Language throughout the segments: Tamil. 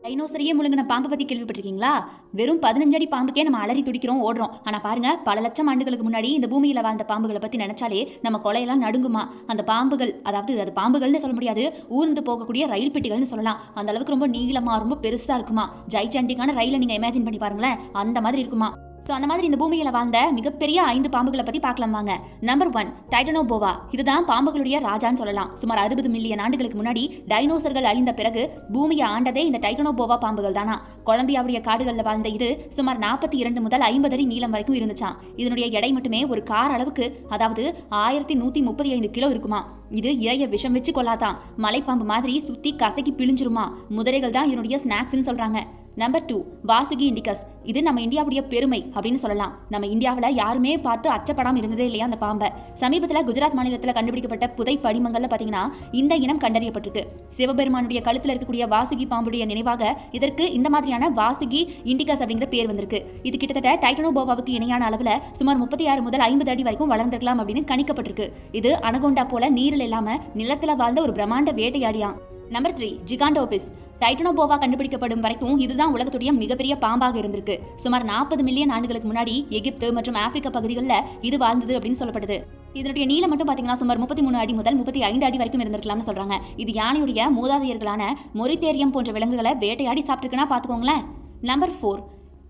டைனோசரையே முழுங்கின பாம்பை பத்தி கேள்விப்பட்டிருக்கீங்களா? வெறும் 15 அடி பாம்புக்கே நம்ம அலறி துடிக்கிறோம், ஓடுறோம். ஆனா பாருங்க, பல லட்சம் ஆண்டுகளுக்கு முன்னாடி இந்த பூமியில வாழ்ந்த பாம்புகளை பத்தி நினைச்சாலே நம்ம கொலையெல்லாம் நடுங்குமா. அந்த பாம்புகள், அதாவது அது பாம்புகள்னு சொல்ல முடியாது, ஊர்ந்து போகக்கூடிய ரயில் பெட்டிகள்னு சொல்லலாம். அந்த அளவுக்கு ரொம்ப நீளமா, ரொம்ப பெருசா இருக்குமா. ஜைஜாண்டிக்கான ரயிலை நீங்க இமேஜின் பண்ணி பாருங்களேன், அந்த மாதிரி இருக்குமா. ஸோ அந்த மாதிரி இந்த பூமியில வாழ்ந்த மிகப்பெரிய 5 பாம்புகளை பத்தி பார்க்கலாம் வாங்க. Number 1, titanoboa. இதுதான் பாம்புகளுடைய ராஜான்னு சொல்லலாம். சுமார் 60 மில்லியன் ஆண்டுகளுக்கு முன்னாடி டைனோசர்கள் அழிந்த பிறகு பூமியை ஆண்டதே இந்த டைட்டனோபோவா பாம்புகள் தானா. கொலம்பியாவுடைய காடுகளில் வாழ்ந்த இது சுமார் 42 முதல் 50 அடி நீளம் வரைக்கும் இருந்துச்சான். இதனுடைய எடை மட்டுமே ஒரு கார் அளவுக்கு, அதாவது 1135 கிலோ இருக்குமா. இது இறைய விஷம் வச்சு கொள்ளாதான். மலைப்பாம்பு மாதிரி சுத்தி கசக்கி பிழிஞ்சிருமா. முதலைகள் தான் இதனுடைய ஸ்நாக்ஸ்ன்னு சொல்றாங்க. Number 2, Vasuki indicus. இது நம்ம இந்தியாவுடைய பெருமை அப்படின்னு சொல்லலாம். நம்ம இந்தியாவில் யாருமே பார்த்து அச்சப்படாமல் இருந்ததே இல்லையா அந்த பாம்பை. சமீபத்தில் குஜராத் மாநிலத்தில் கண்டுபிடிக்கப்பட்ட புதை படிமங்கள்ல பார்த்தீங்கன்னா இந்த இனம் கண்டறியப்பட்டிருக்கு. சிவபெருமானுடைய கழுத்தில் இருக்கக்கூடிய வாசுகி பாம்புடைய நினைவாக இதற்கு இந்த மாதிரியான வாசுகி இண்டிகஸ் அப்படிங்கிற பேர் வந்திருக்கு. இது கிட்டத்தட்ட டைட்டனோபோவாவுக்கு இணையான அளவில் சுமார் 36 முதல் 50 அடி வரைக்கும் வளர்ந்திருக்கலாம் அப்படின்னு கணிக்கப்பட்டிருக்கு. இது அனகொண்டா போல நீரில் இல்லாம நிலத்தில் வாழ்ந்த ஒரு பிரம்மாண்ட வேட்டையாடியான். நம்பர் 3, ஜிகாண்டோபிஸ். டைட்டனோபோவா கண்டுபிடிக்கப்படும் வரைக்கும் இதுதான் உலகத்துடைய மிகப்பெரிய பாம்பாக இருந்திருக்கு. சுமார் 40 மில்லியன் ஆண்டுகளுக்கு முன்னாடி எகிப்து மற்றும் ஆப்பிரிக்கா பகுதிகளில் இது வாழ்ந்தது அப்படின்னு சொல்லப்படுது. இதனுடைய நீளம் மட்டும் பார்த்தீங்கன்னா சுமார் 33 அடி முதல் 35 அடி வரைக்கும் இருந்திருக்கலாம்னு சொல்றாங்க. இது யானையுடைய மூதாதையர்களான மொரித்தேரியம் போன்ற விலங்குகளை வேட்டையாடி சாப்பிட்டுருக்குன்னா பார்த்துக்கோங்களேன். நம்பர் 4,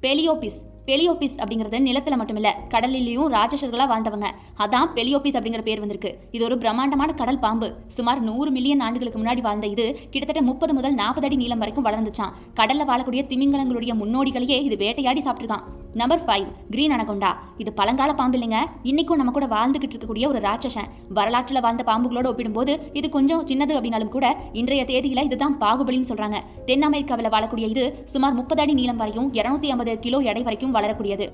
பெலியோபிஸ். பெலியோபிஸ் அப்படிங்கிறது நிலத்தில் மட்டுமில்ல, கடலிலையும் ராட்சசர்களாக வாழ்ந்தவங்க. அதான் பெலியோபிஸ் அப்படிங்கிற பேர் வந்திருக்கு. இது ஒரு பிரம்மாண்டமான கடல் பாம்பு. சுமார் 100 மில்லியன் ஆண்டுகளுக்கு முன்னாடி வாழ்ந்த இது கிட்டத்தட்ட 30 முதல் 40 அடி நீளம் வரைக்கும் வளர்ந்துச்சான். கடல்ல வாழக்கூடிய திமிங்கலங்களுடைய முன்னோடிகளையே இது வேட்டையாடி சாப்பிட்டுருக்கான். Number 5, green anaconda. இது பழங்கால பாம்பு இல்லைங்க, இன்னைக்கும் நம்ம கூட வாழ்ந்துகிட்டு இருக்கக்கூடிய ஒரு ராட்சசன். வரலாற்றில் வாழ்ந்த பாம்புகளோட ஒப்பிடும்போது இது கொஞ்சம் சின்னது அப்படின்னாலும் கூட இன்றைய தேதியில இதுதான் பாகுபலின்னு சொல்றாங்க. தென் அமெரிக்காவில் வாழக்கூடிய இது சுமார் 30 அடி நீளம் வரையும் 250 கிலோ எடை வரைக்கும் வளரக்கூடியது.